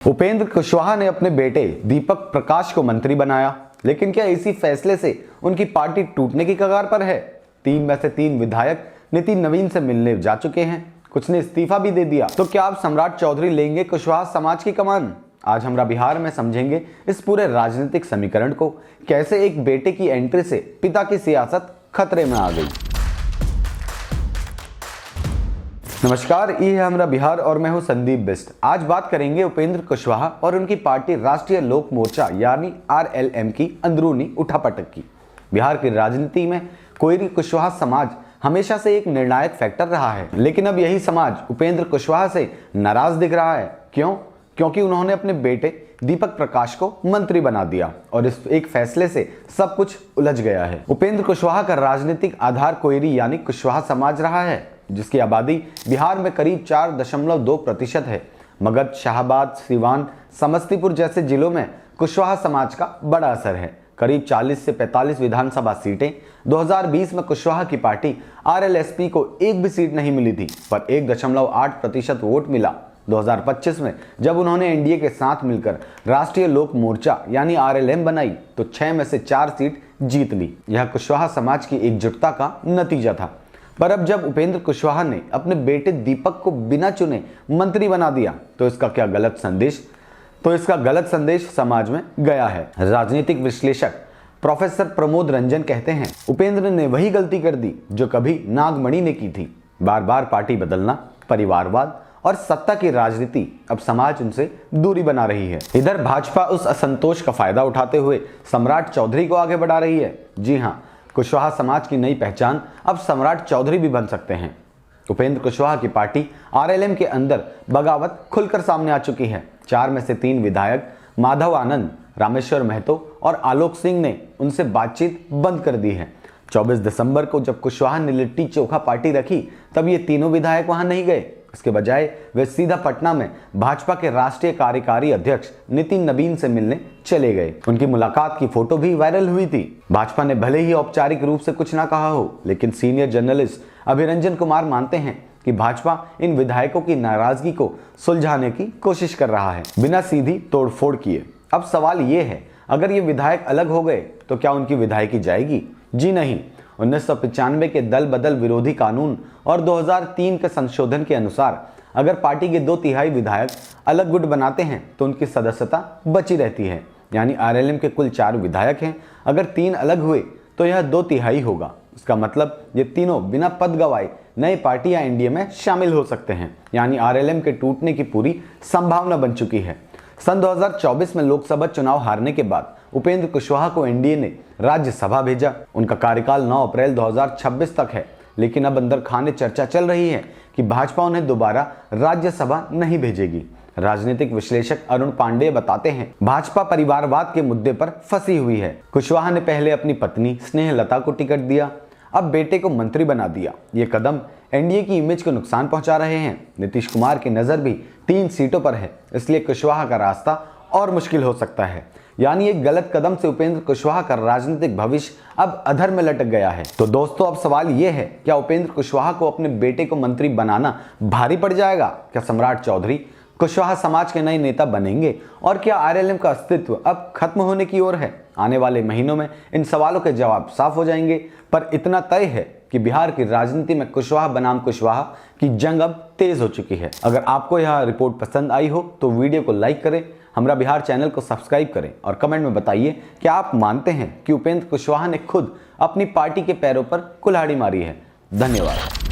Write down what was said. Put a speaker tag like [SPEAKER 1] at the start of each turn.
[SPEAKER 1] उपेंद्र कुशवाहा ने अपने बेटे दीपक प्रकाश को मंत्री बनाया, लेकिन क्या इसी फैसले से उनकी पार्टी टूटने की कगार पर है? 3 में से 3 विधायक नितिन नवीन से मिलने जा चुके हैं, कुछ ने इस्तीफा भी दे दिया। तो क्या अब सम्राट चौधरी लेंगे कुशवाहा समाज की कमान? आज हमरा बिहार में समझेंगे इस पूरे राजनीतिक समीकरण को, कैसे एक बेटे की एंट्री से पिता की सियासत खतरे में आ गई। नमस्कार, ये है हमरा बिहार और मैं हूं संदीप बिस्ट। आज बात करेंगे उपेंद्र कुशवाहा और उनकी पार्टी राष्ट्रीय लोक मोर्चा यानी आरएलएम की अंदरूनी उठापटक की। बिहार की राजनीति में कोयरी कुशवाहा समाज हमेशा से एक निर्णायक फैक्टर रहा है, लेकिन अब यही समाज उपेंद्र कुशवाहा से नाराज दिख रहा है। क्यों? क्योंकि उन्होंने अपने बेटे दीपक प्रकाश को मंत्री बना दिया और इस एक फैसले से सब कुछ उलझ गया है। उपेंद्र कुशवाहा का राजनीतिक आधार कोयरी यानी कुशवाहा समाज रहा है, जिसकी आबादी बिहार में करीब 4.2% है। मगध, शाहबाद, सीवान, समस्तीपुर जैसे जिलों में कुशवाहा समाज का बड़ा असर है। करीब 40 से 45 विधानसभा सीटें 2020 में कुशवाहा की पार्टी आरएलएसपी को एक भी सीट नहीं मिली थी, पर 1.8% वोट मिला। 2025 में जब उन्होंने एनडीए के साथ मिलकर राष्ट्रीय लोक मोर्चा यानी आरएलएम बनाई तो 6 में से 4 सीट जीत ली। यह कुशवाहा समाज की एकजुटता का नतीजा था। पर अब जब उपेंद्र कुशवाहा ने अपने बेटे दीपक को बिना चुने मंत्री बना दिया तो इसका गलत संदेश समाज में गया है। राजनीतिक विश्लेषक प्रोफेसर प्रमोद रंजन कहते हैं, उपेंद्र ने वही गलती कर दी जो कभी नागमणि ने की थी। बार बार पार्टी बदलना, परिवारवाद और सत्ता की राजनीति अब समाज उनसे दूरी बना रही है। इधर भाजपा उस असंतोष का फायदा उठाते हुए सम्राट चौधरी को आगे बढ़ा रही है। जी हाँ, कुशवाहा समाज की नई पहचान अब सम्राट चौधरी भी बन सकते हैं। उपेंद्र कुशवाहा की पार्टी आरएलएम के अंदर बगावत खुलकर सामने आ चुकी है। 4 में से 3 विधायक माधव आनंद, रामेश्वर महतो और आलोक सिंह ने उनसे बातचीत बंद कर दी है। 24 दिसंबर को जब कुशवाहा ने लिट्टी चोखा पार्टी रखी तब ये तीनों विधायक वहां नहीं गए। इसके बजाय वे सीधा पटना में भाजपा के राष्ट्रीय कार्यकारी अध्यक्ष नितिन नवीन से मिलने चले गए। उनकी मुलाकात की फोटो भी वायरल हुई थी। भाजपा ने भले ही औपचारिक रूप से कुछ ना कहा हो, लेकिन सीनियर जर्नलिस्ट अभिरंजन कुमार मानते हैं कि भाजपा इन विधायकों की नाराजगी को सुलझाने की कोशिश कर रहा है, बिना सीधी तोड़फोड़ किए। अब सवाल ये है, अगर ये विधायक अलग हो गए तो क्या उनकी विधायकी जाएगी? जी नहीं। 1995 के दल बदल विरोधी कानून और 2003 के संशोधन के अनुसार अगर पार्टी के 2/3 विधायक अलग गुट बनाते हैं तो उनकी सदस्यता बची रहती है। यानी आरएलएम के कुल 4 विधायक हैं, अगर 3 अलग हुए तो यह 2/3 होगा। इसका मतलब ये तीनों बिना पद गवाए नई पार्टी या एनडीए में शामिल हो सकते हैं। यानी आरएलएम के टूटने की पूरी संभावना बन चुकी है। सन 2024 में लोकसभा चुनाव हारने के बाद उपेंद्र कुशवाहा को एनडीए ने राज्यसभा भेजा। उनका कार्यकाल 9 अप्रैल 2026 तक है, लेकिन अब अंदर खाने चर्चा चल रही है कि भाजपा उन्हें दोबारा राज्यसभा नहीं भेजेगी। राजनीतिक विश्लेषक अरुण पांडेय बताते हैं, भाजपा परिवारवाद के मुद्दे पर फंसी हुई है। कुशवाहा ने पहले अपनी पत्नी स्नेहलता को टिकट दिया, अब बेटे को मंत्री बना दिया। ये कदम एनडीए की इमेज को नुकसान पहुंचा रहे हैं। नीतीश कुमार की नजर भी 3 सीटों पर है, इसलिए कुशवाहा का रास्ता और मुश्किल हो सकता है। यानी एक गलत कदम से उपेंद्र कुशवाहा का राजनीतिक भविष्य अब अधर में लटक गया है। तो दोस्तों, अब सवाल यह है, क्या उपेंद्र कुशवाहा को अपने बेटे को मंत्री बनाना भारी पड़ जाएगा? क्या सम्राट चौधरी कुशवाहा समाज के नए नेता बनेंगे? और क्या आरएलएम का अस्तित्व अब खत्म होने की ओर है? आने वाले महीनों में इन सवालों के जवाब साफ हो जाएंगे। पर इतना तय है कि बिहार की राजनीति में कुशवाहा बनाम कुशवाहा की जंग अब तेज हो चुकी है। अगर आपको यह रिपोर्ट पसंद आई हो तो वीडियो को लाइक करें, हमरा बिहार चैनल को सब्सक्राइब करें और कमेंट में बताइए कि आप मानते हैं कि उपेंद्र कुशवाहा ने खुद अपनी पार्टी के पैरों पर कुल्हाड़ी मारी है। धन्यवाद।